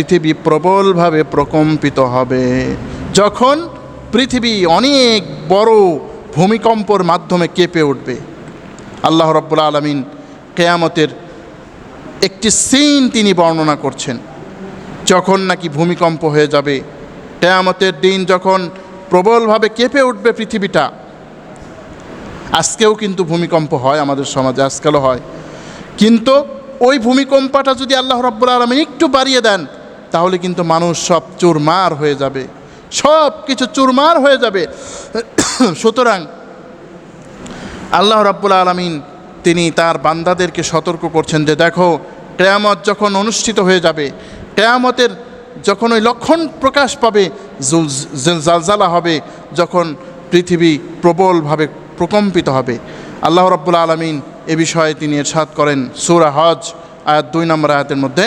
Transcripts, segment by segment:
পৃথিবী প্রবলভাবে প্রকম্পিত হবে। যখন পৃথিবী অনেক বড় ভূমিকম্পর মাধ্যমে কেঁপে উঠবে। আল্লাহ রাব্বুল আলামিন কিয়ামতের একটি সিন তিনি বর্ণনা করছেন, যখন নাকি ভূমিকম্প হয়ে যাবে। কিয়ামতের দিন যখন প্রবলভাবে কেঁপে উঠবে পৃথিবীটা। আজকেও কিন্তু ভূমিকম্প হয় আমাদের সমাজে, আজকালও হয়, কিন্তু ওই ভূমিকম্পটা যদি আল্লাহ রাব্বুল আলামিন একটু বাড়িয়ে দেন, তাহলে কিন্তু মানুষ সব চুরমার হয়ে যাবে, সব কিছু চুরমার হয়ে যাবে। সুতরাং আল্লাহ রাব্বুল আলামিন তিনি তার বান্দাদেরকে সতর্ক করছেন যে দেখো, কিয়ামত যখন অনুষ্ঠিত হয়ে যাবে, কিয়ামতের যখন ওই লক্ষণ প্রকাশ পাবে, জালজালা হবে, যখন পৃথিবী প্রবলভাবে প্রকম্পিত হবে, আল্লাহ রাব্বুল আলামিন এ বিষয়ে তিনি ইরশাদ করেন সূরা হজ আয়াত 2 নম্বর আয়াতের মধ্যে,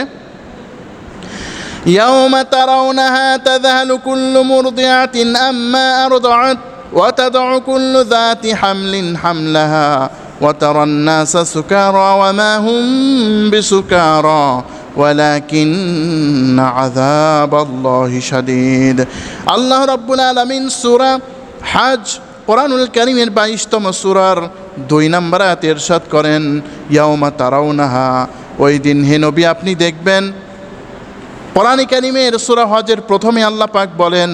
ইয়াউমা তারাউনাহা তাযহালু কুল্লু মুরদিআতিন আম্মা আরদাআত ওয়া তাদউ কুল্লু যাতি হামলিন হামলাহা ওয়া তারান নাসা সুকারা ওয়া মা হুম বিসুকারা ওয়ালাকিন্না আযাবাল্লাহি শাদীদ। আল্লাহ রাব্বুল আলামিন সূরা হজ কোরআনুল কারীমের 22তম সূরার 2 নম্বর আয়াতে ইরশাদ করেন, ইয়াউমা তারাউনাহা, ওই দিন হে নবী আপনি দেখবেন। কোরআনে কারীমের সূরা হজের প্রথমে আল্লাহ পাক বলেন,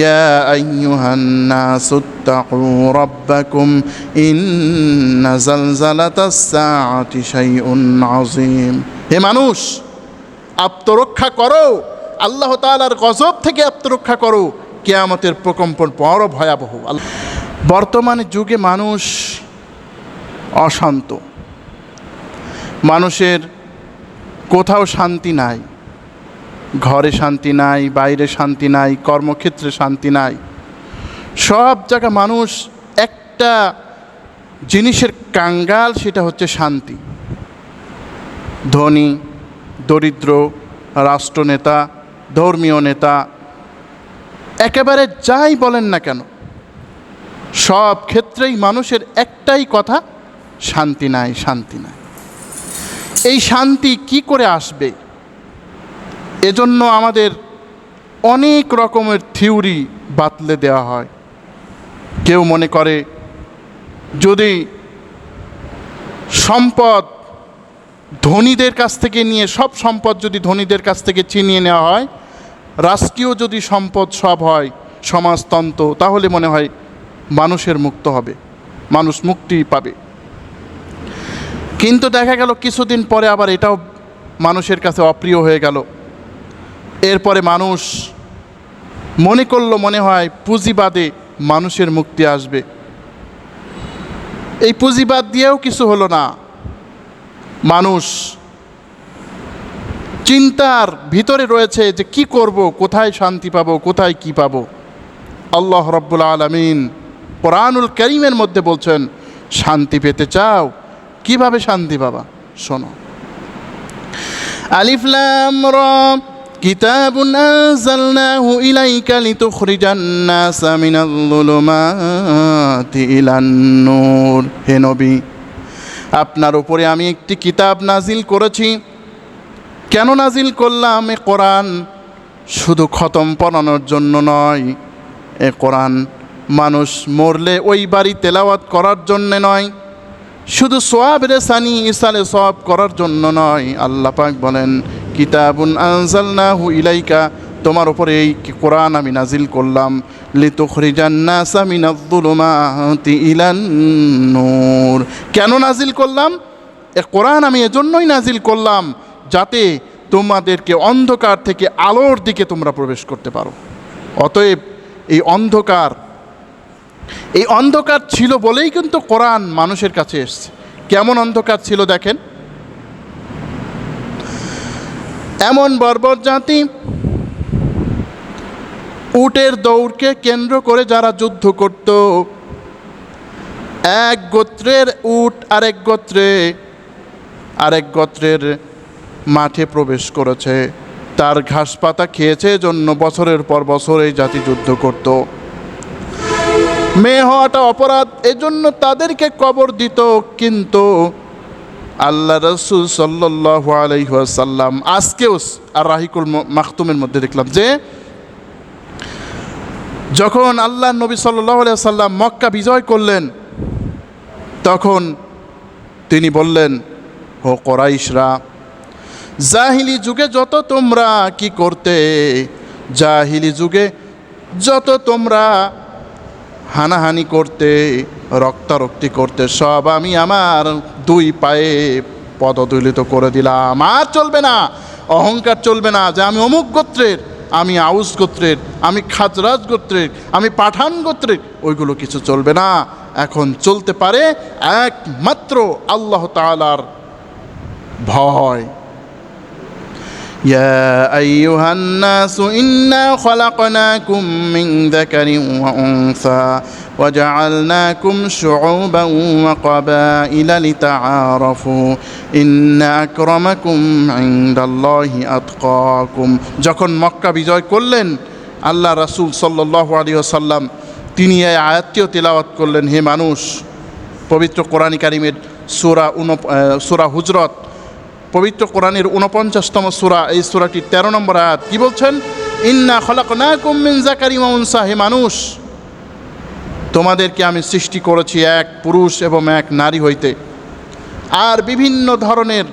ইয়া আইয়ুহান নাসুত্তাকু রাব্বাকুম ইন্না জালজালাতাস সাআতি শাইউন আযীম। হে মানুষ, আত্মরক্ষা করো, আল্লাহ তাআলার গজব থেকে আত্মরক্ষা করো, কিয়ামতের প্রকম্পন বড় ভয়াবহ। বর্তমানে যুগে মানুষ অশান্ত, মানুষের কোথাও শান্তি নাই, ঘরে শান্তি নাই, বাইরে শান্তি নাই, কর্মক্ষেত্রে শান্তি নাই। সব জায়গায় মানুষ একটা জিনিসের কাঙ্গাল, সেটা হচ্ছে শান্তি। ধনী দরিদ্র, রাষ্ট্রনেতা, ধর্মীয় নেতা, একেবারে যাই বলেন না কেন, সব ক্ষেত্রেই মানুষের একটাই কথা, শান্তি নাই, শান্তি নাই। এই শান্তি কি করে আসবে? এজন্য আমাদের অনেক রকমের থিওরি বাতলে দেওয়া হয়। কেউ মনে করে যদি সম্পদ ধনীদের কাছ থেকে নিয়ে, সব সম্পদ যদি ধনীদের কাছ থেকে ছিনিয়ে নেওয়া হয়, রাষ্ট্রীয় যদি সম্পদ সব হয়, সমাজতন্ত্র, তাহলে মনে হয় মানুষের মুক্ত হবে, মানুষ মুক্তি পাবে। কিন্তু দেখা গেল কিছুদিন পরে আবার এটাও মানুষের কাছে অপ্রিয় হয়ে গেল। এরপরে মানুষ মনে করলো, মনে হয় পুঁজিবাদে মানুষের মুক্তি আসবে। এই পুঁজিবাদ দিয়েও কিছু হলো না। মানুষ চিন্তার ভিতরে রয়েছে যে কি করব, কোথায় শান্তি পাবো, কোথায় কি পাবো। আল্লাহ রাব্বুল আলামিন কোরআনুল কারীমের মধ্যে বলছেন, শান্তি পেতে চাও, কিভাবে শান্তি পাবা? শোনো, আলিফ লাম রা কিতাবুন আনজালনাহু ইলাইকা লিতুখরিজান নাসা মিনাল যুলুমাতি ইলান নূর। হে নবী, আপনার উপরে আমি একটি কিতাব নাজিল করেছি। কেন নাজিল করলাম? এ কোরআন শুধু খতম পড়ানোর জন্য নয়, এ কোরআন মানুষ মরলে ওই বাড়ি তেলাওয়াত করার জন্যে নয়, শুধু সোয়াব রেসানি ইসালে সোয়াব করার জন্য নয়। আল্লাহ পাক বলেন, কিতাবুন আনজালনাহু ইলাইকা, তোমার উপরে এই কোরআন আমি নাজিল করলাম, লিতুখরিজান নাসা মিনাজ যুলুমাতি ইলান নূর। কেন নাজিল করলাম? এ কোরআন আমি এজন্যই নাজিল করলাম যাতে তোমাদেরকে অন্ধকার থেকে আলোর দিকে তোমরা প্রবেশ করতে পারো। অতএব এই অন্ধকার ছিল বলেই কিন্তু কোরআন মানুষের কাছে এসছে। কেমন অন্ধকার ছিল দেখেন। এমন বর্বর জাতি, উটের দৌড়কে কেন্দ্র করে যারা যুদ্ধ করত, এক গোত্রের উট আরেক গোত্রের মাঠে প্রবেশ করেছে, তার ঘাস পাতা খেয়েছে, জন্য বছরের পর বছর এই জাতি যুদ্ধ করত। মেয়ে হওয়াটা অপরাধ, এজন্য তাদেরকে কবর দিত। কিন্তু আল্লাহ রসুল সাল্লাল্লাহু আলাইহি ওয়াসাল্লাম আজকেও আর রাহিকুল মাখতুমের মধ্যে দেখলাম যে যখন আল্লাহ নবী সাল্লাল্লাহু আলাইহি ওয়াসাল্লাম মক্কা বিজয় করলেন, তখন তিনি বললেন, ও কুরাইশরা, জাহিলি যুগে যত তোমরা কি করতে, জাহিলি যুগে যত তোমরা হানাহানি করতে, রক্তারক্তি করতে, সব আমি আমার দুই পায়ে পদদলিত করে দিলাম। আর চলবে না, অহংকার চলবে না যে আমি অমুক গোত্রের, আমি আউস গোত্রের, আমি খাজরাজ গোত্রের, আমি পাঠান গোত্রের, ওইগুলো কিছু চলবে না। এখন চলতে পারে একমাত্র আল্লাহ তাআলার ভয়। ইয়া আইয়ুহান নাসু ইন্না খলাকনাকুম মিন যাকারিন ওয়া উনসা ওয়া জাআলনাকুম শুউবান ওয়া ক্বাবাইলা লিতাআরাফু ইন্না আকরামাকুম ইনদাল্লাহি আতকাকুম। যখন মক্কা বিজয় করলেন আল্লাহ রাসূল সাল্লাল্লাহু আলাইহি ওয়াসাল্লাম, তিনি এই আয়াতটিও তেলাওয়াত করলেন, হে মানুষ, পবিত্র কোরআন কারীমের সূরা হুজরাত, পবিত্র কোরআনের 49তম সূরা, এই সূরাটির 13 নম্বর আয়াত কি বলছেন? ইন্না খলাকনাকুম মিন যাকারিন ওয়া উনসা, হে মানুষ, তোমাদেরকে আমি সৃষ্টি করেছি এক পুরুষ এবং এক নারী হইতে, আর বিভিন্ন ধরনের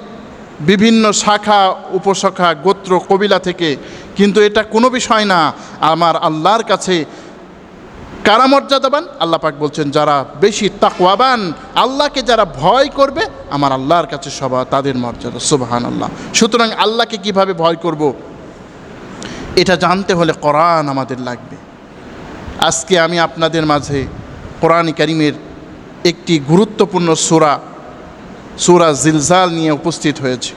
বিভিন্ন শাখা উপশাখা গোত্র কবিলা থেকে। কিন্তু এটা কোনো বিষয় না, আমার আল্লাহর কাছে কারা মর্যাদাবান? আল্লাহ পাক বলছেন, যারা বেশি তাকওয়াবান, আল্লাহকে যারা ভয় করবে, আমার আল্লাহর কাছে সবার তাদের মর্যাদা। সুবহানাল্লাহ। সুতরাং আল্লাহকে কিভাবে ভয় করব, এটা জানতে হলে কোরআন আমাদের লাগবে। আজকে আমি আপনাদের মাঝে কোরআন কারীমের একটি গুরুত্বপূর্ণ সূরা জিলজাল নিয়ে উপস্থিত হয়েছে।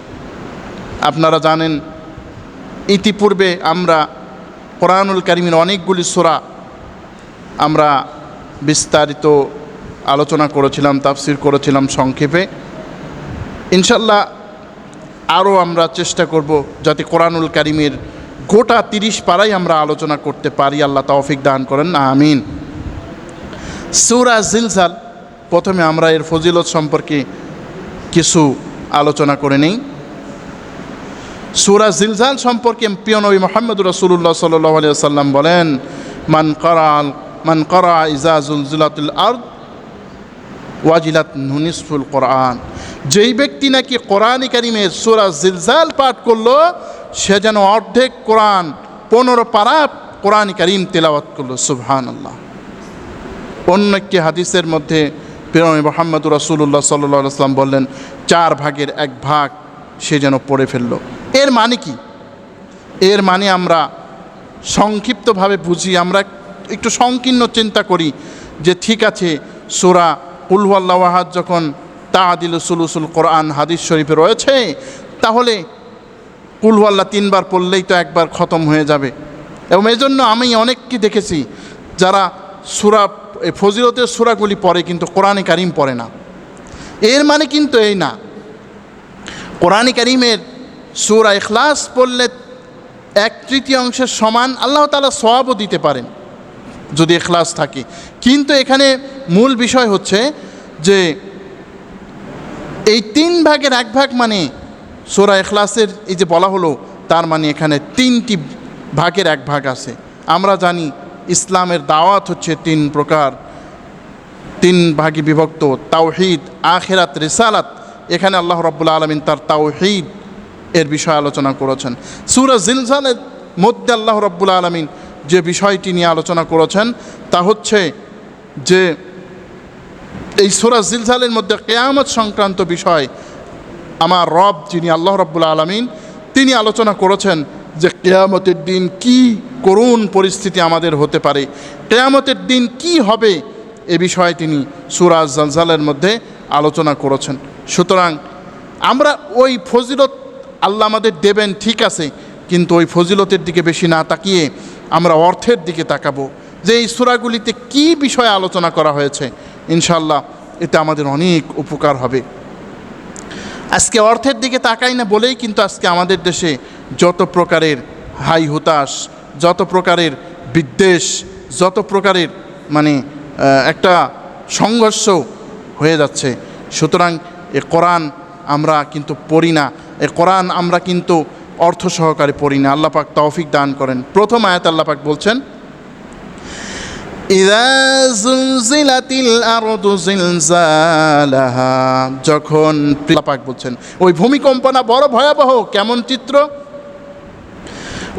আপনারা জানেন, ইতিপূর্বে আমরা কোরআনুল কারীমের অনেকগুলি সূরা আমরা বিস্তারিত আলোচনা করেছিলাম, তাফসির করেছিলাম সংক্ষেপে। ইনশাল্লাহ আরও আমরা চেষ্টা করব যাতে কোরআনুল কারীমের গোটা 30 পারাই আমরা আলোচনা করতে পারি। আল্লাহ তৌফিক দান করেন, আমিন। সূরা জিলজাল, প্রথমে আমরা এর ফজিলত সম্পর্কে কিছু আলোচনা করে নেই। সূরা জিলজাল সম্পর্কে প্রিয় নবী মুহাম্মদুর রাসূলুল্লাহ সাল্লাল্লাহু আলাইহি ওয়াসাল্লাম বলেন, মান ক্বারা ইযা যুলজিলাতিল আরদ ওয়াজিলাত নিসফুল কোরআন, যেই ব্যক্তি নাকি কোরআন কারীমের সূরা জিলজাল পাঠ করলো, সে যেন অর্ধেক কোরআন 15 পারা কোরআন কারীম তেলাওয়াত করলো। সুবহানাল্লাহ। অন্য একটি হাদিসের মধ্যে প্রিয় নবী মুহাম্মদুর রাসূলুল্লাহ সাল্লাল্লাহু আলাইহি ওয়াসাল্লাম বললেন, 4 ভাগের 1 ভাগ সে যেন পড়ে ফেললো। এর মানে কি? এর মানে আমরা সংক্ষিপ্তভাবে বুঝি, আমরা একটু সংকীর্ণ চিন্তা করি যে ঠিক আছে, সূরা কুল হুয়াল্লাহু আহাদ যখন তা'দিলু সুলুসুল কোরআন হাদিস শরীফে রয়েছে, তাহলে কুল হুয়াল্লাহ 3 বার পড়লেই তো একবার খতম হয়ে যাবে। এবং এই জন্য আমি অনেককে দেখেছি যারা ফজিলতের সূরাগুলি পড়ে কিন্তু কোরআনে কারীম পড়ে না। এর মানে কিন্তু এই না, কোরআনে কারীমের সূরা ইখলাস পড়লে 1/3 সমান আল্লাহ তাআলা সওয়াবও দিতে পারেন যদি ইখলাস থাকে। কিন্তু এখানে মূল বিষয় হচ্ছে যে এই 3 ভাগের 1 ভাগ মানে সূরা ইখলাসের এই যে বলা হলো, তার মানে এখানে 3টি ভাগের 1 ভাগ আছে। আমরা জানি ইসলামের দাওয়াত হচ্ছে 3 প্রকার, 3 ভাগে বিভক্ত: তাওহীদ, আখিরাত, রিসালাত। এখানে আল্লাহ রাব্বুল আলামিন তার তাওহীদ এর বিষয়ে আলোচনা করেছেন। সূরা জিলজালের মধ্যে আল্লাহ রাব্বুল আলামিন যে বিষয়টি নিয়ে আলোচনা করেছেন তা হচ্ছে যে এই সূরা জিলজালের মধ্যে কিয়ামত সংক্রান্ত বিষয় আমার রব যিনি আল্লাহ রাব্বুল আলামিন, তিনি আলোচনা করেছেন যে কিয়ামতের দিন কি করুণ পরিস্থিতি আমাদের হতে পারে, কিয়ামতের দিন কি হবে, এ বিষয়ে তিনি সূরা জিলজালের মধ্যে আলোচনা করেছেন। সুতরাং আমরা ওই ফজিলত আল্লাহ আমাদের দেবেন, ঠিক আছে, কিন্তু ওই ফজিলতের দিকে বেশি না তাকিয়ে আমরা অর্থের দিকে তাকাবো যে এই সূরাগুলিতে কি বিষয়ে আলোচনা করা হয়েছে। ইনশাআল্লাহ এতে আমাদের অনেক উপকার হবে। আজকে অর্থের দিকে তাকাই না বলেই কিন্তু আজকে আমাদের দেশে যত প্রকারের হাই হুতাশ, যত প্রকারের বিদ্বেষ, যত প্রকারের একটা সংঘর্ষ হয়ে যাচ্ছে। সুতরাং এ কোরআন আমরা কিন্তু পড়ি না, এই কোরআন আমরা কিন্তু অর্থ সহকারে পড়ি না। আল্লাহ পাক তৌফিক দান করেন। প্রথম আয়াত আল্লাহ পাক বলছেন, ইযা যুলজিলাতিল আরদু জিলজালাহা, যখন আল্লাহ পাক বলছেন ওই ভূমিকম্প না বড় ভয়াবহ, কেমন চিত্র?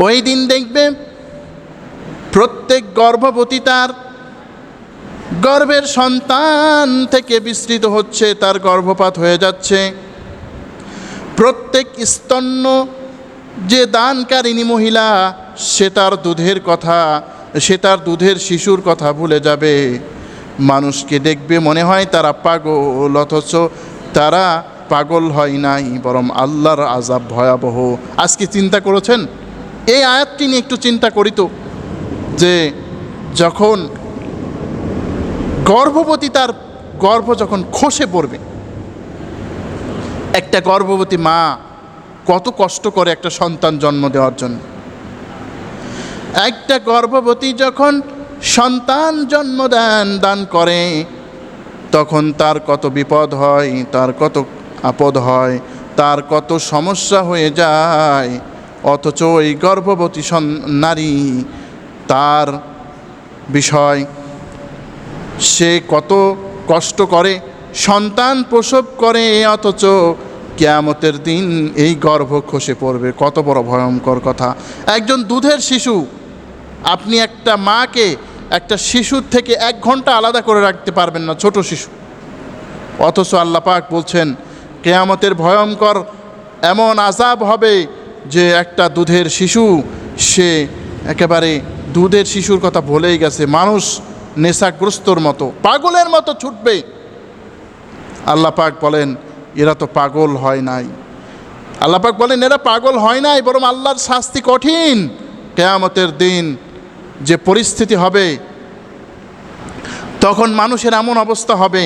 ওই দিন দেখবে প্রত্যেক গর্ভবতী তার গর্ভের সন্তান থেকে বিস্তৃত হচ্ছে, তার গর্ভপাত হয়ে যাচ্ছে। প্রত্যেক স্তন্য যে দানকারিণী মহিলা, সে তার দুধের কথা, সে তার দুধের শিশুর কথা ভুলে যাবে। মানুষকে দেখবে মনে হয় তারা পাগল, অথচ তারা পাগল হয় নাই, বরং আল্লাহর আযাব ভয়াবহ। আজকে চিন্তা করেছেন এই আয়াতটি নিয়ে? একটু চিন্তা করি তো, যে যখন গর্ভবতী তার গর্ভ যখন খসে পড়বে, একটা গর্ভবতী মা কত কষ্ট করে একটা সন্তান জন্ম দেওয়ার জন্য। একটা গর্ভবতী যখন সন্তান জন্ম দান করে, তখন তার কত বিপদ হয়, তার কত আপদ হয়, তার কত সমস্যা হয়ে যায়। অথচ ওই গর্ভবতী নারী, তার বিষয় সে কত কষ্ট করে সন্তান প্রসব করে, অথচ কিয়ামতের দিন এই গর্ভ খসে পড়বে। কত বড় ভয়ঙ্কর কথা! একজন দুধের শিশু, আপনি একটা মাকে একটা শিশুর থেকে 1 ঘন্টা আলাদা করে রাখতে পারবেন না, ছোট শিশু। অথচ আল্লাহ পাক বলছেন কিয়ামতের ভয়ঙ্কর এমন আযাব হবে যে একটা দুধের শিশু, সে একেবারে দুধের শিশুর কথা ভুলেই গেছে, মানুষ নেশাগ্রস্তর মতো, পাগলের মতো ছুটবে। আল্লাহ পাক বলেন এরা তো পাগল হয় নাই। আল্লাহ পাক বলেন এরা পাগল হয় নাই, বরং আল্লাহর শাস্তি কঠিন। কিয়ামতের দিন যে পরিস্থিতি হবে, তখন মানুষের এমন অবস্থা হবে,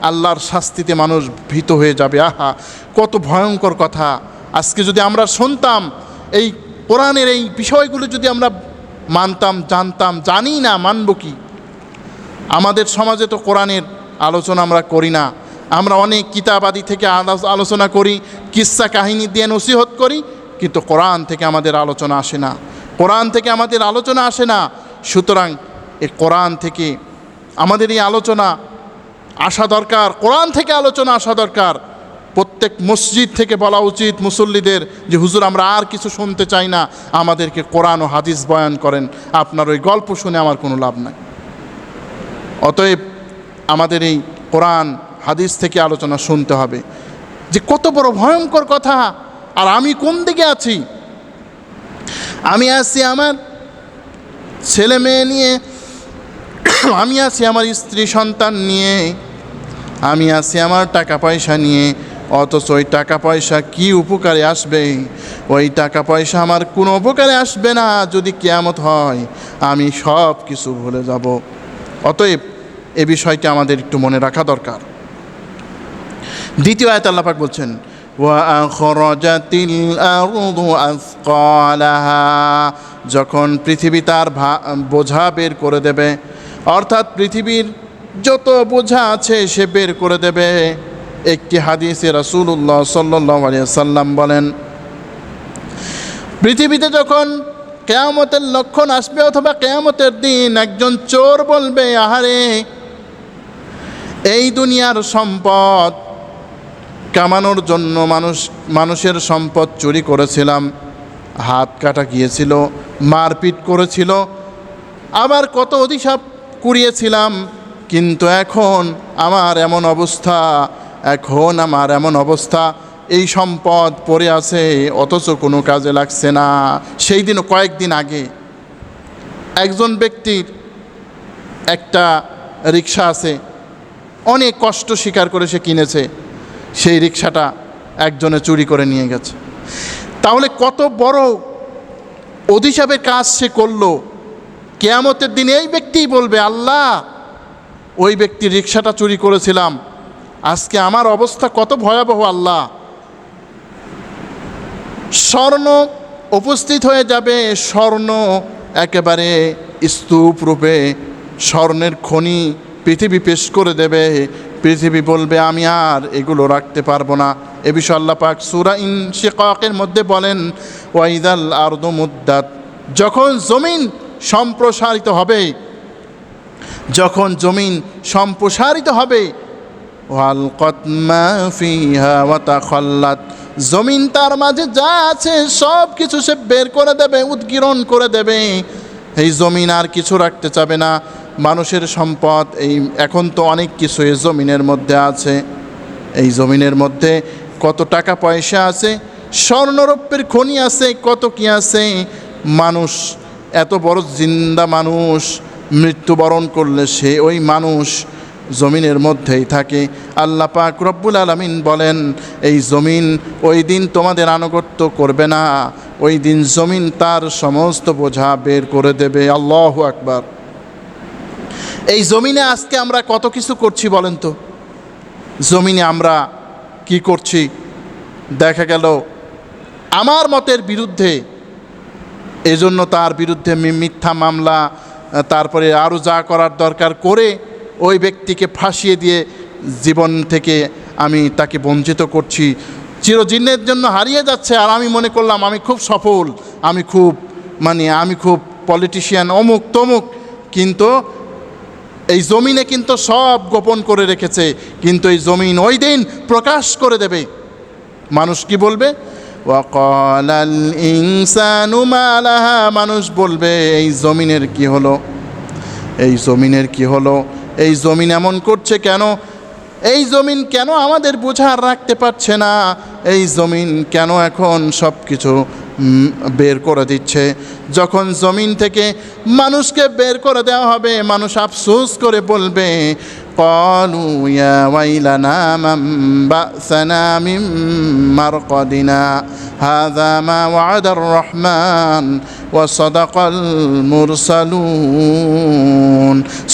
আল্লাহর শাস্তিতে মানুষ ভীত হয়ে যাবে। আহা, কত ভয়ঙ্কর কথা! আজকে যদি আমরা শুনতাম এই কোরআনের এই বিষয়গুলো, যদি আমরা মানতাম, জানতাম, জানি না মানব কি? আমাদের সমাজে তো কোরআনের আলোচনা আমরা করি না। আমরা অনেক কিতাবাদি থেকে আলোচনা করি, কিস্সা কাহিনী দিয়ে নসিহত করি, কিন্তু কোরআন থেকে আমাদের আলোচনা আসে না, কোরআন থেকে আমাদের আলোচনা আসে না। সুতরাং এই কোরআন থেকে আমাদের এই আলোচনা আসা দরকার, কোরআন থেকে আলোচনা আসা দরকার। প্রত্যেক মসজিদ থেকে বলা উচিত মুসল্লিদের যে হুজুর আমরা আর কিছু শুনতে চাই না, আমাদেরকে কোরআন ও হাদিস বয়ান করেন, আপনার ওই গল্প শুনে আমার কোনো লাভ নাই। অতএব আমাদের এই কোরআন হাদিস থেকে আলোচনা শুনতে হবে যে কত বড় ভয়ঙ্কর কথা। আর আমি কোন দিকে আছি? আমি আছি আমার ছেলে মেয়ে নিয়ে, আমি আছি আমার স্ত্রী সন্তান নিয়ে, আমি আছি আমার টাকা পয়সা নিয়ে। অথচ ওই টাকা পয়সা কি উপকারে আসবে? ওই টাকা পয়সা আমার কোনো উপকারে আসবে না। যদি কিয়ামত হয় আমি সব কিছু ভুলে যাব। অতএব এ বিষয়টি আমাদের একটু মনে রাখা দরকার। দ্বিতীয় আয়াতে আল্লাহ পাক বলছেন ওয়া আখরাজাতিল আরদু আসকালাহা, যখন পৃথিবী তার বোঝা বের করে দেবে, অর্থাৎ পৃথিবীর যত বোঝা আছে সে বের করে দেবে। একটি হাদিসে রাসূলুল্লাহ সাল্লাল্লাহু আলাইহি ওয়াসাল্লাম বলেন, পৃথিবীতে যখন কিয়ামতের লক্ষণ আসবে অথবা কিয়ামতের দিন, একজন চোর বলবে আহারে, এই দুনিয়ার সম্পদ কামানোর জন্য মানুষের সম্পদ চুরি করেছিলাম, হাত কাটা গিয়েছিল, মারপিট করেছিল, আবার কত অভিশাপ কুড়িয়েছিলাম, কিন্তু এখন আমার এমন অবস্থা, এই সম্পদ পড়ে আছে, অথচ কোনো কাজে লাগছে না। সেই দিনও কয়েকদিন আগে একজন ব্যক্তির একটা রিক্সা আছে, অনেক কষ্ট স্বীকার করে সে কিনেছে, সেই রিক্সাটা একজনে চুরি করে নিয়ে গেছে। তাহলে কত বড় অভিশাপের কাজ সে করলো। কিয়ামতের দিন এই ব্যক্তিই বলবে, আল্লাহ, ওই ব্যক্তির রিক্সাটা চুরি করেছিলাম, আজকে আমার অবস্থা কত ভয়াবহ। আল্লাহ, স্বর্ণ উপস্থিত হয়ে যাবে, স্বর্ণ একেবারে স্তূপ রূপে, স্বর্ণের খনি পৃথিবী পেশ করে দেবে, পৃথিবী বলবে আমি আর এগুলো রাখতে পারবো না। এ বিষয়ে আল্লাহ পাক সূরা ইনশিকাকের মধ্যে বলেন, ওয়াইদাল আরদু মুদ্দাত, যখন জমিন সম্প্রসারিত হবে, যখন জমিন সম্প্রসারিত হবে, ওয়ালকাত মা ফিহা ওয়া তাখাল্লাত, জমিন তার মাঝে যা আছে সব কিছু সে বের করে দেবে, উদ্গীরণ করে দেবে। এই জমিন আর কিছু রাখতে চাবে না। মানুষের সম্পদ এই এখন তো অনেক কিছু এই জমিনের মধ্যে আছে। এই জমিনের মধ্যে কত টাকা পয়সা আছে, স্বর্ণরৌপ্যের খনি আছে, কত কি আছে। মানুষ এত বড় জিন্দা মানুষ মৃত্যুবরণ করলে সে ওই মানুষ জমিনের মধ্যেই থাকে। আল্লাহ পাক রব্বুল আলামিন বলেন, এই জমিন ওই দিন তোমাদের আনুগত্য করবে না, ওই দিন জমিন তার সমস্ত বোঝা বের করে দেবে। আল্লাহু আকবার। এই জমিনে আজকে আমরা কত কিছু করছি বলেন তো। জমিনে আমরা কি করছি? দেখা গেল আমার মতের বিরুদ্ধে, এজন্য তার বিরুদ্ধে মিথ্যা মামলা, তারপরে আরও যা করার দরকার করে ওই ব্যক্তিকে ফাঁসিয়ে দিয়ে জীবন থেকে আমি তাকে বঞ্চিত করছি, চিরদিনের জন্য হারিয়ে যাচ্ছে। আর আমি মনে করলাম আমি খুব সফল, আমি খুব পলিটিশিয়ান, অমুক তমুক। কিন্তু এই জমিনে কিন্তু সব গোপন করে রেখেছে, কিন্তু এই জমিন ওই দিন প্রকাশ করে দেবে। মানুষ কি বলবে? ওয়াকালাল ইনসানু মা লাহা, মানুষ বলবে এই জমিনের কি হলো, এই জমিনের কি হলো, এই জমিন এমন করছে কেন, এই জমিন কেন আমাদের বোঝা রাখতে পারছে না, এই জমিন কেন এখন সব কিছু বের করে দিচ্ছে। যখন জমিন থেকে মানুষকে বের করে দেওয়া হবে, মানুষ আফসোস করে বলবে, ক্বালু ইয়া ওয়াইলানা মান বা'সানা মিন মারকাদিনা হাযা মা ওয়া'দার রহমান ওয়া সাদাকাল মুরসালুন।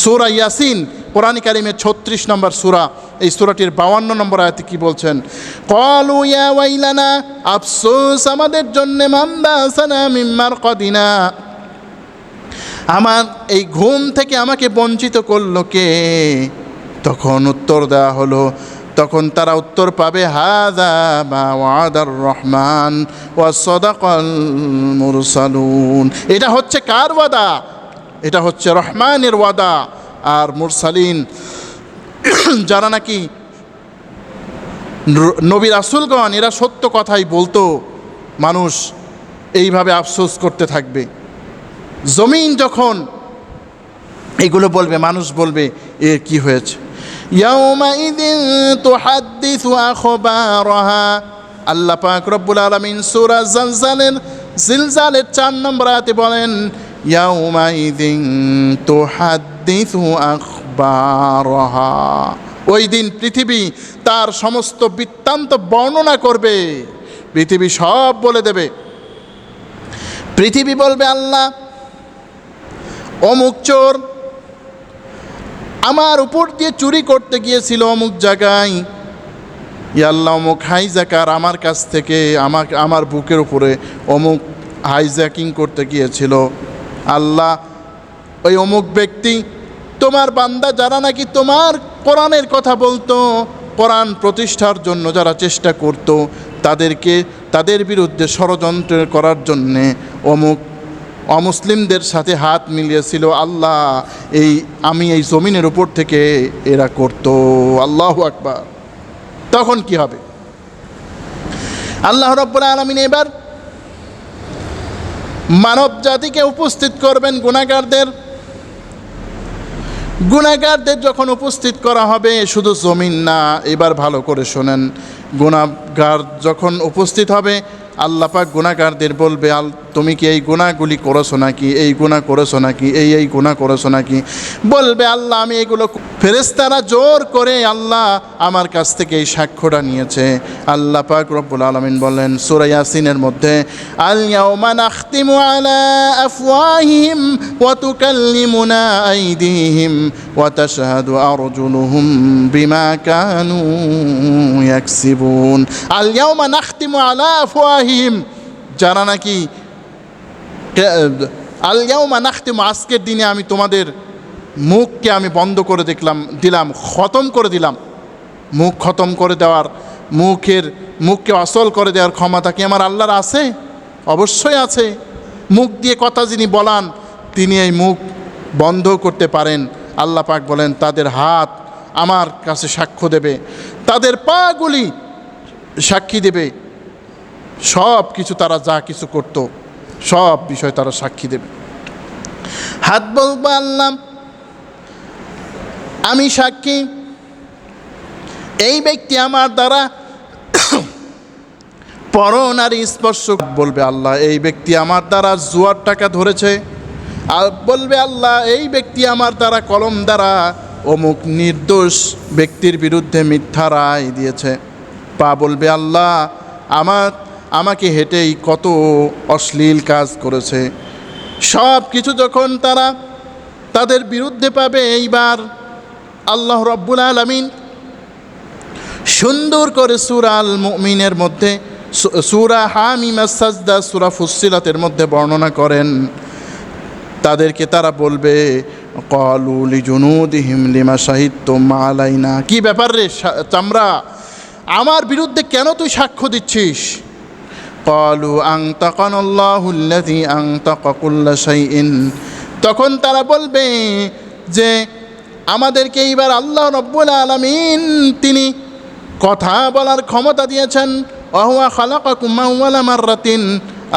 সূরা ইয়াসিন কোরআন কারীমের 36 নম্বর সূরা, এই সূরাটির 52 নম্বর আয়াতে কি বলছেন? ক্বালু ইয়া ওয়াইলানা, আফসোস আমাদের জন্য, মান বা'সানা মিন মারকাদিনা, আমার এই ঘুম থেকে আমাকে বঞ্চিত করলো কে? তখন উত্তর দেওয়া হলো, তখন তারা উত্তর পাবে, হাযা মা ওয়া'দার রহমান ওয়া সাদাকাল মুরসালুন। এটা হচ্ছে কার ওয়াদা? এটা হচ্ছে রহমানের ওয়াদা। আর মুরসালিন যারা নাকি নবী রাসূলগণ, এরা সত্য কথাই বলতো। মানুষ এইভাবে আফসোস করতে থাকবে। জমিন যখন এগুলো বলবে, মানুষ বলবে এর কি হয়েছে? ইয়াউমাইদিন তুহাদ্দিসু আখবারাহা, আল্লাহ পাক রব্বুল আলামিন সূরা জিলজালের 4 নম্বর আয়াতে বলেন, ইয়াউমাইদিন তুহাদ্দিসু আখবারাহা, ওই দিন পৃথিবী তার সমস্ত বৃত্তান্ত বর্ণনা করবে, পৃথিবী সব বলে দেবে। পৃথিবী বলবে, আল্লাহ অমুক চোর আমার উপর দিয়ে চুরি করতে গিয়েছিল অমুক জায়গায়, ইয়া আল্লাহ অমুক হাইজ্যাকার আমার কাছ থেকে আমার বুকের উপরে অমুক হাইজ্যাকিং করতে গিয়েছিল। আল্লাহ ওই অমুক ব্যক্তি, তোমার বান্দা যারা নাকি তোমার কোরআনের কথা বলতো, কোরআন প্রতিষ্ঠার জন্য যারা চেষ্টা করত, তাদের বিরুদ্ধে ষড়যন্ত্র করার জন্যে অমুক অমুসলিমদের সাথে হাত মিলিয়েছিল। আল্লাহ আমি এই জমিনের উপর থেকে এরা করত। আল্লাহু আকবার। তখন কি হবে? আল্লাহ রাব্বুল আলামিন এবার মানব জাতিকে উপস্থিত করবেন গুনাহগারদের যখন উপস্থিত করা হবে, শুধু জমিন না, এবার ভালো করে শোনেন, গুনাহগার যখন উপস্থিত হবে, আল্লাহ পাক গুনাহগারদের বলবে, তুমি কি এই গুনাহগুলি করেছো নাকি, এই গুনাহ করেছো নাকি, এই গুনাহ করেছো নাকি? বলবে, আল্লাহ আমি এগুলো। ফেরেশতারা জোর করে আল্লাহ আমার কাছ থেকে এই সাক্ষ্যটা নিয়েছে। আল্লাহ পাক রব্বুল আলামিন বলেন সূরা ইয়াসিনের মধ্যে, আল ইয়াউমা নাখতিমু আলা আফওয়াহিহিম ওয়া তুকাল্লিমুনা আইদিহিম ওয়া তাশহাদু আরজুলুহুম বিমা কানু ইয়াকসিবুন। আল ইয়াউমা নাখতিমু আলা আফওয়াহিহিম, যারা নাকি আল ইয়াউমা নাখতিমু, আজকের দিনে আমি তোমাদের মুখকে আমি বন্ধ করে দিলাম, খতম করে দিলাম। মুখ খতম করে দেওয়ার, মুখকে অসল করে দেওয়ার ক্ষমতা কি আমার আল্লাহর আছে? অবশ্যই আছে। মুখ দিয়ে কথা যিনি বলান তিনি এই মুখ বন্ধ করতে পারেন। আল্লাহ পাক বলেন তাদের হাত আমার কাছে সাক্ষ্য দেবে, তাদের পাগুলি সাক্ষী দেবে, সব কিছু তারা যা কিছু করত সব বিষয় তারা সাক্ষী দেবে। হাত বলবো আল্লাহ আমি সাক্ষী, এই ব্যক্তি আমার দ্বারা পরনারী স্পর্শ, বলবে আল্লাহ এই ব্যক্তি আমার দ্বারা জুয়ার টাকা ধরেছে, আর বলবে আল্লাহ এই ব্যক্তি আমার দ্বারা কলম দ্বারা অমুক নির্দোষ ব্যক্তির বিরুদ্ধে মিথ্যা রায় দিয়েছে। পা বলবে আল্লাহ আমাকে হেঁটেই কত অশ্লীল কাজ করেছে। সব কিছু যখন তারা তাদের বিরুদ্ধে পাবে, এইবার আল্লাহ রব্বুল আলামিন সুন্দর করে সূরা আল মুমিনের মধ্যে, সূরা হামিম আস-সাজদা, সূরা ফুসসিলাতের মধ্যে বর্ণনা করেন তাদেরকে তারা বলবে ক্বালু লিজুনুদিহিম লিমা শাহিদতুম আলাইনা, কি ব্যাপার রে চামড়া, আমার বিরুদ্ধে কেন তুই সাক্ষ্য দিচ্ছিস? ক্বালু আনতাকানাল্লাহু আল্লাযী আনতাকা কুল্লা শাইইন, তখন তারা বলবে যে আমাদেরকে এইবার আল্লাহ রব্বুল আলামিন তিনি কথা বলার ক্ষমতা দিয়েছেন। ওয়া খালাকাকুম আউওয়ালা মাররাতিন,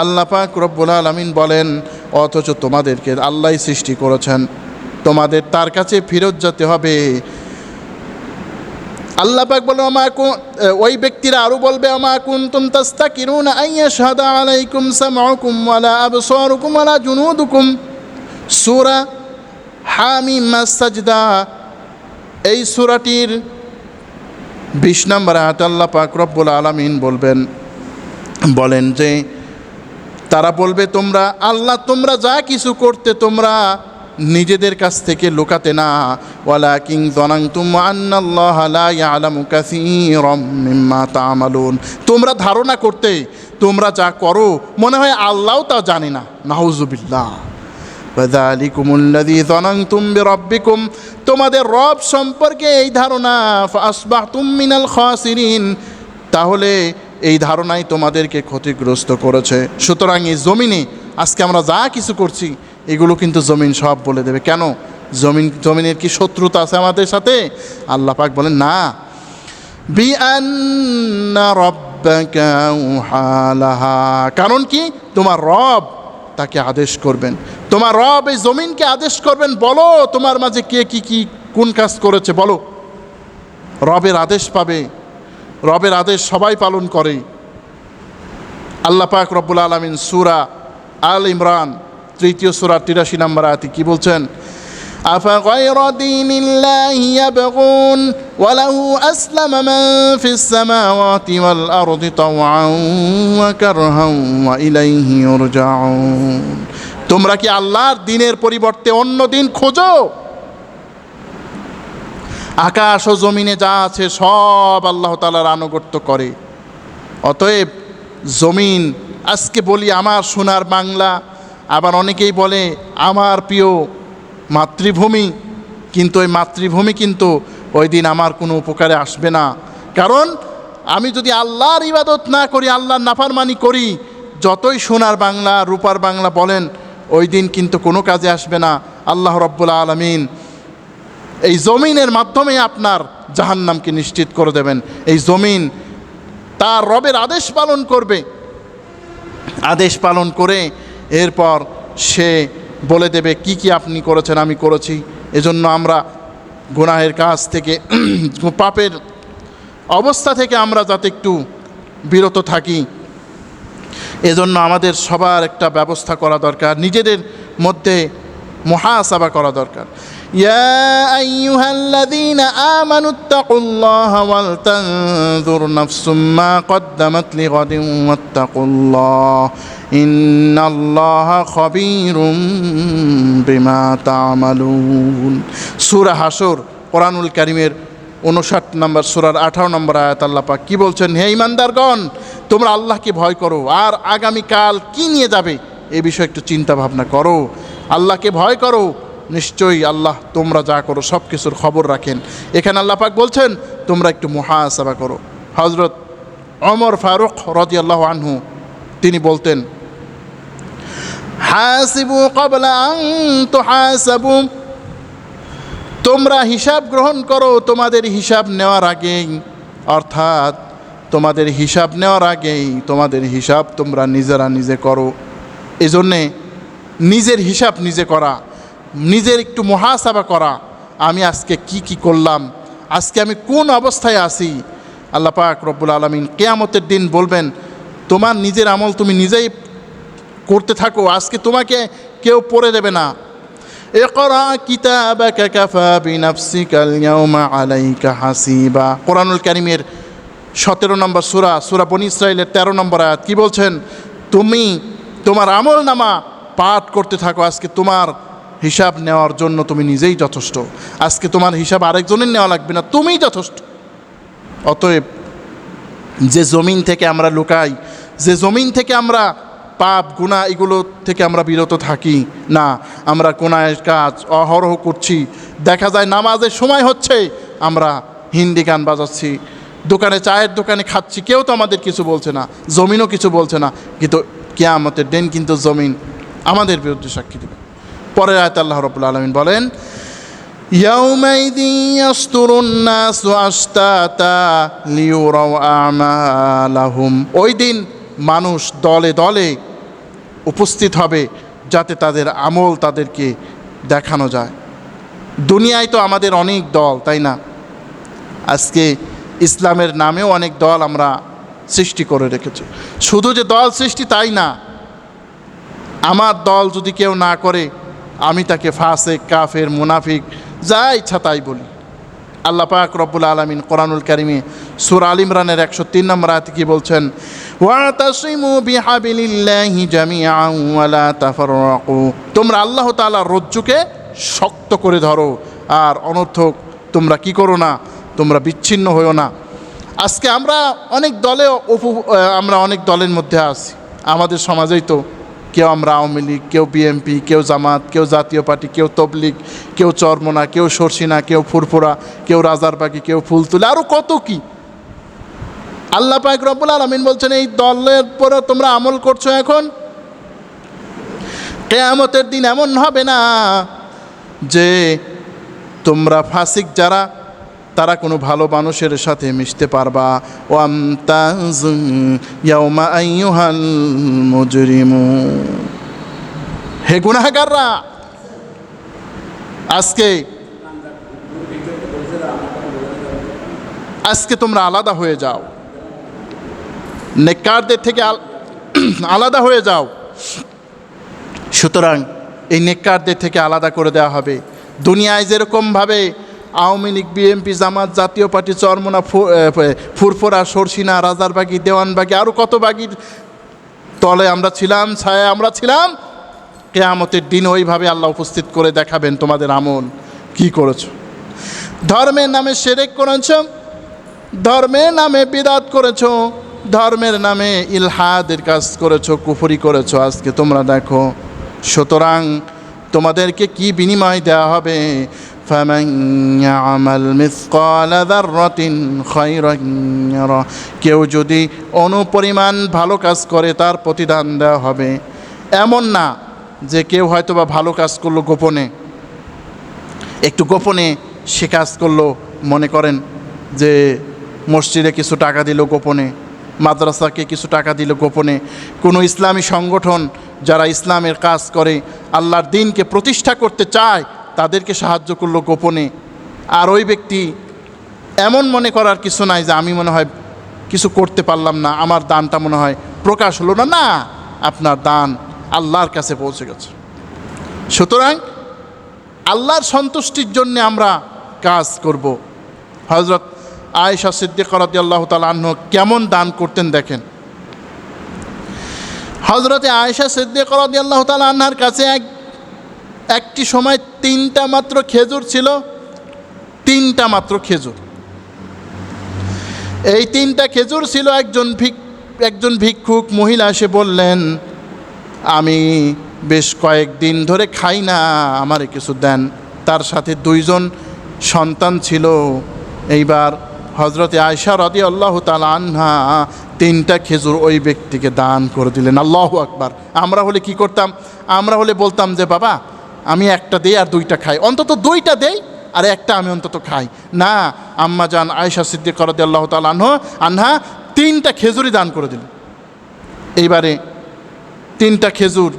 আল্লাহ পাক রব্বুল আলামিন বলেন অথচ তোমাদেরকে আল্লাহই সৃষ্টি করেছেন, তোমাদের তার কাছে ফেরত যেতে হবে। আল্লাহ পাক বলেন ওই ব্যক্তিরা আরও বলবে আমা কুনতুম তাস্তাকিরুনা আইয়াশহাদা আলাইকুম সামউকুম ওয়ালা আবসারুকুম ওয়ালা জুনুদুকুম, সূরা হামিম আস-সাজদা, এই সূরাটির 20 নম্বর আয়াতে আল্লাহ পাক রব্বুল আলামিন বলেন যে তারা বলবে তোমরা যা কিছু করতে তোমরা নিজেদের কাছ থেকে লুকাতে না, ওয়ালাকিন যানানতুম আন্নাল্লাহা লা ইয়ালামু কাসীরাম মিম্মা তা'মালুন, তোমরা ধারণা করতে তোমরা যা করো মনে হয় আল্লাহও তা জানে না। নাউযুবিল্লাহ। ফাযালিকুমুল্লাযী যানানতুম বিরাব্বিকুম, তোমাদের রব সম্পর্কে এই ধারণা, ফাআসবাহতুম মিনাল খাসিরিন, তাহলে এই ধারণাই তোমাদেরকে ক্ষতিগ্রস্ত করেছে। সুতরাং এই জমিনে আজকে আমরা যা কিছু করছি এগুলো কিন্তু জমিন সব বলে দেবে। কেন? জমিনের কি শত্রুতা আছে আমাদের সাথে? আল্লাহ পাক বলেন না, বিআন্না রাব্বাকা আওহালাহা, কারণ কি তোমার রব তাকে আদেশ করবেন, তোমার রব এই জমিনকে আদেশ করবেন, বলো তোমার মাঝে কে কি কোন কাজ করেছে বলো। রবের আদেশ পাবে, রবের আদেশ সবাই পালন করে। আল্লাহ পাক রব্বুল আলামিন সূরা আল ইমরান 3 সূরা 83 নম্বর আয়াতে কি বলছেন? আফা গায়রা দীনিল্লাহি ইয়াবগুন ওয়া লাহু আসলামা মান ফিস সামাওয়াতি ওয়াল আরদি তাওআন ওয়া কারহান ওয়া ইলাইহি ইউরজাউন, তোমরা কি আল্লাহর দ্বীনের পরিবর্তে অন্য দ্বীন খোঁজো? আকাশ ও জমিনে যা আছে সব আল্লাহ তাআলার আনুগত্য করে। অতএব জমিন, আজকে বলি আমার সোনার বাংলা, আবার অনেকেই বলে আমার প্রিয় মাতৃভূমি, কিন্তু ওই মাতৃভূমি কিন্তু ওই দিন আমার কোনো উপকারে আসবে না। কারণ আমি যদি আল্লাহর ইবাদত না করি, আল্লাহর নাফরমানি করি, যতই সোনার বাংলা রূপার বাংলা বলেন ওই দিন কিন্তু কোনো কাজে আসবে না। আল্লাহ রব্বুল আলামিন এই জমিনের মাধ্যমে আপনার জাহান্নামকে নিশ্চিত করে দেবেন। এই জমিন তার রবের আদেশ পালন করবে, আদেশ পালন করে এরপর সে বলে দেবে কি কি আপনি করেছেন, আমি করেছি। এজন্য আমরা গুনাহের কাজ থেকে, পাপের অবস্থা থেকে আমরা যাতে একটু বিরত থাকি, এজন্য আমাদের সবার একটা ব্যবস্থা করা দরকার, নিজেদের মধ্যে মুহাসাবা করা দরকার। ইয়া আইয়ুহাল্লাযীনা আমানুত্তাকুল্লাহা ওয়াল তানজুর নাফসুম মা কদ্দামাত লিগাদিন ওয়াত্তাকুল্লাহ ইন্নাল্লাহা খাবীরুম বিমা তা'মালুন। সূরা হাসর, কোরআনুল কারীমের 59 নম্বর সূরার 18 নম্বর আয়াত আল্লাহ পাক কি বলছেন? হে ঈমানদারগণ, তোমরা আল্লাহকে ভয় করো আর আগামীকাল কি নিয়ে যাবে এ বিষয়ে একটু চিন্তা ভাবনা করো। আল্লাহকে ভয় করো, নিশ্চয়ই আল্লাহ তোমরা যা করো সব কিছুর খবর রাখেন। এখানে আল্লাহ পাক বলছেন তোমরা একটু মুহাসাবা করো। হযরত ওমর ফারুক রাদিয়াল্লাহু আনহু তিনি বলতেন, হাসিবু ক্বাবলা আন তুহাসাবু, তোমরা হিসাব গ্রহণ করো তোমাদের হিসাব নেওয়ার আগেই, অর্থাৎ তোমাদের হিসাব নেওয়ার আগেই তোমাদের হিসাব তোমরা নিজেরা নিজে করো। এজন্যে নিজের হিসাব নিজে করা, নিজের একটু মুহাসাবা করা, আমি আজকে কি করলাম, আজকে আমি কোন অবস্থায় আছি। আল্লাহ পাক রব্বুল আলামিন কিয়ামতের দিন বলবেন, তোমার নিজের আমল তুমি নিজেই করতে থাকো, আজকে তোমাকে কেউ পড়ে দেবে না। ইকরা কিতাবাকা কাফা বিনাফসিকাল ইয়াওমা আলাইকা হাসিবা, কোরআনুল কারীমের 17 নম্বর সূরা বনী ইসরাঈলের 13 নম্বর আয়াত। কি বলছেন? তুমি তোমার আমল নামা পাঠ করতে থাকো, আজকে তোমার হিসাব নেওয়ার জন্য তুমি নিজেই যথেষ্ট। আজকে তোমার হিসাব আরেকজনের নেওয়া লাগবে না, তুমিই যথেষ্ট। অতএব যে জমিন থেকে আমরা লুকাই, যে জমিন থেকে আমরা পাপ গুনাহ এগুলো থেকে আমরা বিরত থাকি না, আমরা গুনাহের কাজ অহরহ করছি। দেখা যায় নামাজের সময় হচ্ছে, আমরা হিন্দি গান বাজাচ্ছি, দোকানে চায়ের দোকানে খাচ্ছি, কেউ তো আমাদের কিছু বলছে না, জমিনও কিছু বলছে না, কিন্তু কিয়ামতের দিন কিন্তু জমিন আমাদের বিরুদ্ধে সাক্ষী দেবে। পরের আয়াতে আল্লাহ রাব্বুল আলামিন বলেন, ইয়াউমাইযিন ইয়াসতুরুন নাসু আশতাতা লিয়ুরাউ আমালাহুম, ওই দিন মানুষ দলে দলে উপস্থিত হবে যাতে তাদের আমল তাদেরকে দেখানো যায়। দুনিয়ায় তো আমাদের অনেক দল, তাই না? আজকে ইসলামের নামেও অনেক দল আমরা সৃষ্টি করে রেখেছি। শুধু যে দল সৃষ্টি তাই না, আমার দল যদি কেউ না করে আমি তাকে ফাসিক, কাফের, মুনাফিক যা ইচ্ছা তাই বলি। আল্লাহ পাক রব্বুল আলামিন কোরআনুল কারীমে সূরা আল ইমরানের 103 নম্বর আয়াতে কি বলছেন? ওয়াতাসিমু বিহাবিলিল্লাহি জামিআন ওয়া লা তাফাররাকু, তোমরা আল্লাহ তাআলার রজ্জুকে শক্ত করে ধরো আর অনর্থক তোমরা কি করো না, তোমরা বিচ্ছিন্ন হইও না। আজকে আমরা অনেক দলের মধ্যে আছি। আমাদের সমাজেই তো কেউ আমরা আওয়ামী লীগ, কেউ বিএনপি, কেউ জামাত, কেউ জাতীয় পার্টি, কেউ তবলিগ, কেউ চরমোনা, কেউ সরসিনা, কেউ ফুরফুরা, কেউ রাজারবাগি, কেউ ফুলতুলে, আরও কত কি। আল্লাহ পাক রব্বুল আলামিন বলছেন, এই দলের পরে তোমরা আমল করছো, এখন কিয়ামতের দিন এমন হবে না যে তোমরা ফাসিক যারা তারা কোনো ভালো মানুষের সাথে মিশতে পারবা। ওয়ামতাযু ইয়াওমা আইয়ুহাল মুজরিমুন, হে গুনাহগাররা, আজকে তোমরা আলাদা হয়ে যাও, নেককারদের থেকে আলাদা হয়ে যাও। সুতরাং এই নেককারদের থেকে আলাদা করে দেওয়া হবে। দুনিয়ায় যেরকমভাবে আওয়ামী লীগ, বিএনপি, জামাত, জাতীয় পার্টি, চরমোনা, ফুরফুরা, সরসিনা, রাজারবাগি, দেওয়ানবাগি, আরও কত বাগির তলে আমরা ছিলাম, ছায়া আমরা ছিলাম, কিয়ামতের দিন ওইভাবে আল্লাহ উপস্থিত করে দেখাবেন তোমাদের আমল কি করেছো। ধর্মের নামে শিরক করেছো, ধর্মের নামে বিদআত করেছো, ধর্মের নামে ইলহাদের কাজ করেছো, কুফরি করেছো, আজকে তোমরা দেখো। সুতরাং তোমাদেরকে কি বিনিময় দেওয়া হবে? ফামান ইয়ামাল মিসকালা যাররাতিন খায়রান ইয়ারা, কেউ যদি অনুপরিমাণ ভালো কাজ করে তার প্রতিদান দেওয়া হবে। এমন না যে কেউ হয়তো বা ভালো কাজ করলো গোপনে, একটু গোপনে সে কাজ করলো, মনে করেন যে মসজিদে কিছু টাকা দিল গোপনে, মাদ্রাসাকে কিছু টাকা দিল গোপনে, কোনো ইসলামী সংগঠন যারা ইসলামের কাজ করে, আল্লাহর দ্বীনকে প্রতিষ্ঠা করতে চায়, তাদেরকে সাহায্য করলো গোপনে। আর ওই ব্যক্তি এমন মনে করার কিছু নাই যে আমি মনে হয় কিছু করতে পারলাম না, আমার দানটা মনে হয় প্রকাশ হলো না। না, আপনার দান আল্লাহর কাছে পৌঁছে গেছে। সুতরাং আল্লাহর সন্তুষ্টির জন্য আমরা কাজ করব। হযরত আয়েশা সিদ্দিকা রাদিয়াল্লাহু তাআলা আনহা কেমন দান করতেন দেখেন। হযরতে আয়েশা সিদ্দিকা রাদিয়াল্লাহু তাআলা আনহার কাছে একটি সময় 3টা মাত্র খেজুর ছিল, 3টা মাত্র খেজুর। এই 3টা খেজুর ছিল। একজন ভিক্ষুক মহিলা এসে বললেন, আমি বেশ কয়েকদিন ধরে খাই না, আমারে কিছু দেন। তার সাথে 2জন সন্তান ছিল। এইবার হজরতে আয়েশা রাদিয়াল্লাহু তাআলা আনহা 3টা খেজুর ওই ব্যক্তিকে দান করে দিলেন। আল্লাহু আকবার। আমরা হলে কি করতাম? আমরা হলে বলতাম যে বাবা আমি একটা দেই আর 2টা খাই, অন্তত 2টা দেই আর একটা আমি অন্তত খাই। না, আম্মা জান আয়েশা সিদ্দিকা রাদিয়াল্লাহু তাআলা আনহা 3টা খেজুরই দান করে দিলেন। এইবারে 3টা খেজুর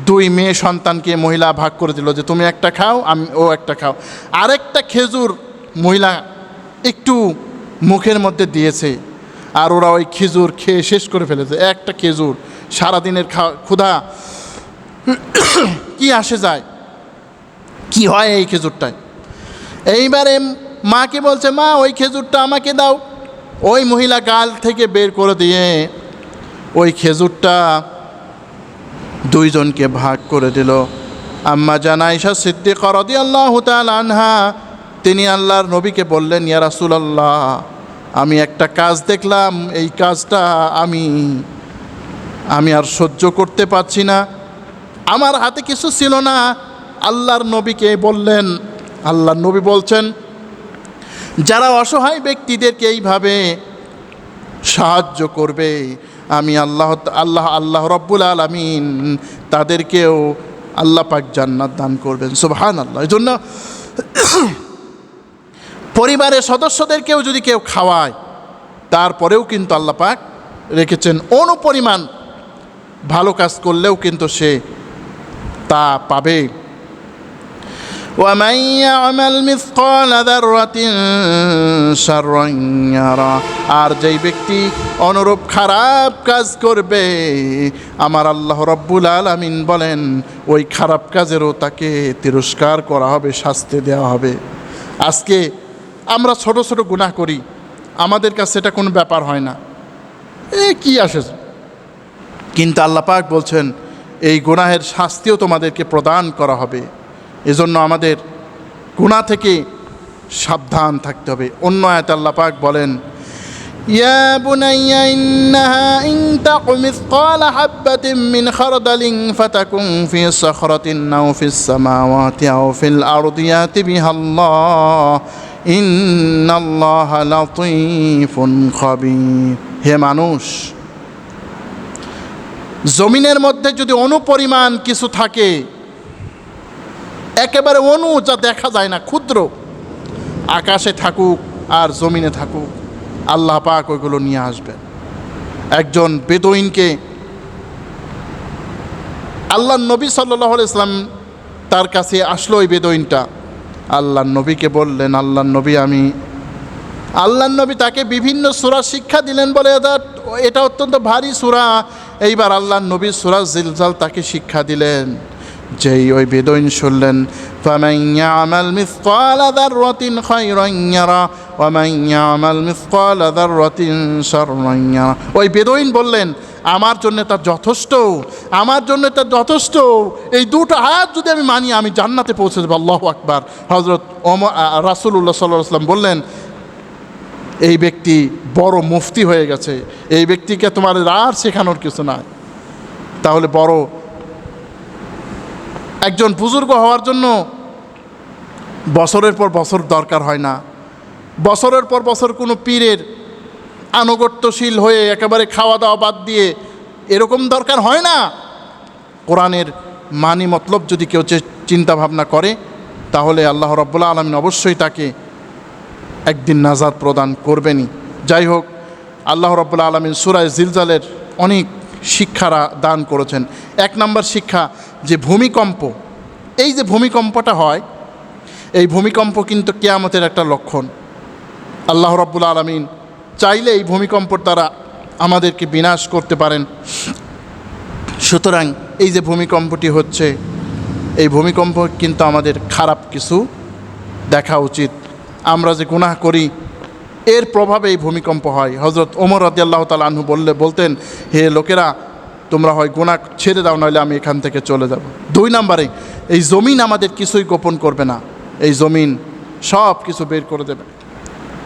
2 মেয়ে সন্তানকে মহিলা ভাগ করে দিল যে তুমি একটা খাও, ও একটা খাও। আরেকটা খেজুর মহিলা একটু মুখের মধ্যে দিয়েছে, আর ওরা ওই খেজুর খেয়ে শেষ করে ফেলেছে। একটা খেজুর, সারাদিনের ক্ষুধা কি আসে যায়, কি হয় এই খেজুরটায়। এইবারে মাকে বলছে মা ওই খেজুরটা আমাকে দাও। ওই মহিলা গাল থেকে বের করে দিয়ে ওই খেজুরটা 2 জনকে ভাগ করে দিল। আম্মা জান আয়েশা সিদ্দিকা রাদিয়াল্লাহু তাআলা আনহা তিনি আল্লাহর নবীকে বললেন, ইয়া রাসূলুল্লাহ আমি একটা কাজ দেখলাম, এই কাজটা আমি আর সহ্য করতে পারছি না, আমার হাতে কিছু ছিল না। আল্লাহর নবীকে বললেন, আল্লাহর নবী বলছেন যারা অসহায় ব্যক্তিদেরকে এইভাবে সাহায্য করবে আমি আল্লাহ রব্বুল আলামিন তাদেরকেও আল্লাহ পাক জান্নাত দান করবেন। সুবহানাল্লাহ। এই জন্য পরিবারের সদস্যদেরকেও যদি কেউ খাওয়ায় তারপরেও কিন্তু আল্লাহ পাক রেখেছেন অনুপরিমাণ ভালো কাজ করলেও কিন্তু সে তা পাবে। وَمَنْ يَعْمَلْ مِثْقَالَ ذَرَّةٍ شَرًّا يَرَهُ আর যেই ব্যক্তি অনুরূপ খারাপ কাজ করবে আমার আল্লাহ রব্বুল আলামিন বলেন ওই খারাপ কাজেরও তাকে তিরস্কার করা হবে, শাস্তি দেওয়া হবে। আজকে আমরা ছোট ছোট গুনাহ করি, আমাদের কাছে এটা কোনো ব্যাপার হয় না, কি আসে, কিন্তু আল্লাহ পাক বলছেন এই গুনাহের শাস্তিও তোমাদেরকে প্রদান করা হবে। এজন্য আমাদের গুনাহ থেকে সাবধান থাকতে হবে। অন্য আয়াতে আল্লাহ পাক বলেন ইয়া বুনাইয়া ইন্নাহা ইন তাকু মিসকালা হাববাতিন মিন খারদালিন ফাতাকুন ফি সাখরাতিন আও ফিস সামাওয়াতি আও ফিল আরদি ইয়াতি বিহাল্লাহ ইন্নাল্লাহা লাতীফুন খাবীর। হে মানুষ, জমিনের মধ্যে যদি অনুপরিমাণ কিছু থাকে, একেবারে যা দেখা যায় না, ক্ষুদ্র, আকাশে থাকুক আর জমিনে থাকুক, আল্লাহ পাক ওইগুলো নিয়ে আসবেন। একজন বেদুইনকে আল্লাহর নবী সাল্লাল্লাহু আলাইহি ওয়াসাল্লাম তার কাছে আসলো। ওই বেদুইনটা আল্লাহর নবীকে বললেন, আল্লাহর নবী তাকে বিভিন্ন সূরা শিক্ষা দিলেন বলে এটা অত্যন্ত ভারী সূরা। এইবার আল্লাহর নবী সূরা জিলজাল তাকে শিক্ষা দিলেন। যেই ওই বেদুইন শুনলেন ফামান ইয়ামাল মিসকালা যাররাতিন খায়রান ইয়ারা ওয়া মান ইয়ামাল মিসকালা যাররাতিন শাররান ইয়ারা। ওই বেদুইন বললেন আমার জন্য তা যথেষ্ট, আমার জন্য তা যথেষ্ট, এই 2টা আয়াত যদি আমি মানি আমি জান্নাতে পৌঁছে যাব। আল্লাহু আকবার। হযরত রাসূলুল্লাহ সাল্লাল্লাহু আলাইহি ওয়াসাল্লাম বললেন এই ব্যক্তি বড় মুফতি হয়ে গেছে, এই ব্যক্তিকে তোমার আর শেখানোর কিছু নাই। তাহলে বড় একজন বুজুর্গ হওয়ার জন্য বছরের পর বছর দরকার হয় না, বছরের পর বছর কোনো পীরের আনুগত্যশীল হয়ে একেবারে খাওয়া দাওয়া বাদ দিয়ে এরকম দরকার হয় না। কোরআনের মানি মতলব যদি কেউ চিন্তা ভাবনা করে তাহলে আল্লাহ রাব্বুল আলামিন অবশ্যই তাকে একদিন নাজাত প্রদান করবেনই। যাই হোক, আল্লাহ রাব্বুল আলামিন সূরা জিলজালের অনেক শিক্ষারা দান করেছেন। 1 নম্বর শিক্ষা যে ভূমিকম্প, এই যে ভূমিকম্পটা হয়, এই ভূমিকম্প কিন্তু কিয়ামতের একটা লক্ষণ। আল্লাহ রাব্বুল আলামিন চাইলে এই ভূমিকম্পর দ্বারা আমাদেরকে বিনাশ করতে পারেন। সুতরাং এই যে ভূমিকম্পটি হচ্ছে, এই ভূমিকম্প কিন্তু আমাদের খারাপ কিছু দেখা উচিত। আমরা যে গুনাহ করি এর প্রভাবে এই ভূমিকম্প হয়। হযরত ওমর রাদিয়াল্লাহু তাআলা আনহু বলতেন হে লোকেরা তোমরা হয় গুনাহ ছেড়ে দাও, নইলে আমি এখান থেকে চলে যাব। 2 নম্বরে এই জমিন আমাদের কিছুই গোপন করবে না, এই জমিন সব কিছু বের করে দেবে,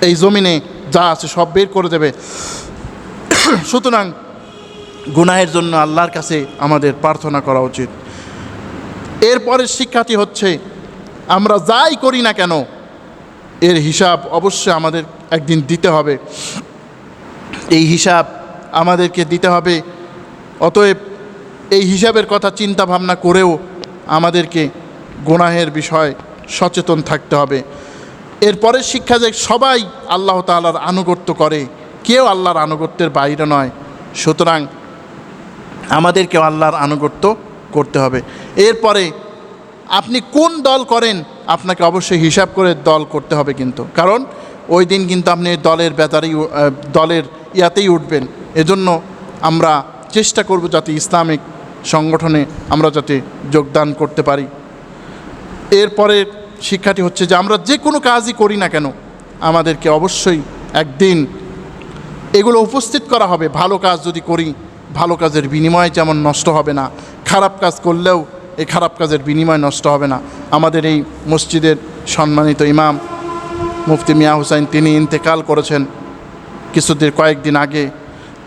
এই জমিনে যা আছে সব বের করে দেবে। সুতরাং গুনাহের জন্য আল্লাহর কাছে আমাদের প্রার্থনা করা উচিত। এরপরের শিক্ষাটি হচ্ছে আমরা যাই করি না কেন এর হিসাব অবশ্যই আমাদের একদিন দিতে হবে, এই হিসাব আমাদেরকে দিতে হবে। অতএব এই হিসাবের কথা চিন্তা ভাবনা করেও আমাদেরকে গুনাহের বিষয় সচেতন থাকতে হবে। এরপরের শিক্ষা যে সবাই আল্লাহ তাআলার আনুগত্য করে, কেউ আল্লাহর আনুগত্যের বাইরে নয়, সুতরাং আমাদেরকেও আল্লাহর আনুগত্য করতে হবে। এরপরে আপনি কোন দল করেন আপনাকে অবশ্যই হিসাব করে দল করতে হবে কিন্তু, কারণ ওই দিন কিন্তু আপনি দলের ইয়াতেই উঠবেন। এজন্য আমরা চেষ্টা করব যাতে ইসলামিক সংগঠনে আমরা যাতে যোগদান করতে পারি। এরপরে শিক্ষাটি হচ্ছে যে আমরা যে কোনো কাজই করি না কেন আমাদেরকে অবশ্যই একদিন এগুলো উপস্থিত করা হবে। ভালো কাজ যদি করি, ভালো কাজের বিনিময় যেমন নষ্ট হবে না, খারাপ কাজ করলেও এই খারাপ কাজের বিনিময় নষ্ট হবে না। আমাদের এই মসজিদের সম্মানিত ইমাম মুফতি মিয়া হুসাইন তিনি ইন্তেকাল করেছেন কয়েকদিন আগে।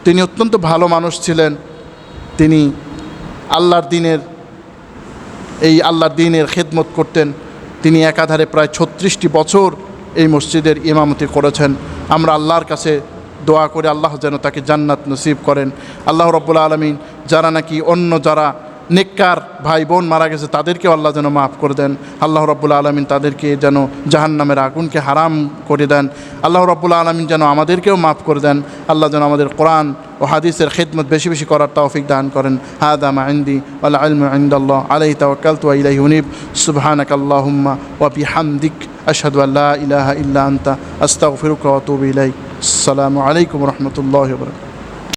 তিনি অত্যন্ত ভালো মানুষ ছিলেন। তিনি আল্লাহর দিনের খেদমত করতেন। তিনি একাধারে প্রায় 36টি বছর এই মসজিদের ইমামতি করেছেন। আমরা আল্লাহর কাছে দোয়া করে আল্লাহ যেন তাকে জান্নাত নসিব করেন। আল্লাহ রাব্বুল আলামিন যারা নাকি যারা নেককার ভাই বোন মারা গেছে তাদেরকেও আল্লাহ যেন মাফ করে দেন। আল্লাহ রাব্বুল আলামিন তাদেরকে যেন জাহান্নামের আগুনকে হারাম করে দেন। আল্লাহ রাব্বুল আলামিন যেন আমাদেরকেও মাফ করে দেন। আল্লাহ যেন আমাদের কোরআন ও হাদিসের খিদমত বেশি বেশি করার তৌফিক দান করেন। হাদা মা ইনদি ওয়াল ইলমু ইনদাল্লাহ আলাইহি তাওয়াক্কালতু ওয়া ইলাইহি উনীব। সুবহানাকাল্লাহুম্মা ওয়া বিহামদিক আশহাদু আল্লা ইলাহা ইল্লা আনতা আস্তাগফিরুকা ওয়া আতুবু ইলাইক। আসসালামু আলাইকুম ওয়া রাহমাতুল্লাহি ওয়া বারাকাতুহু।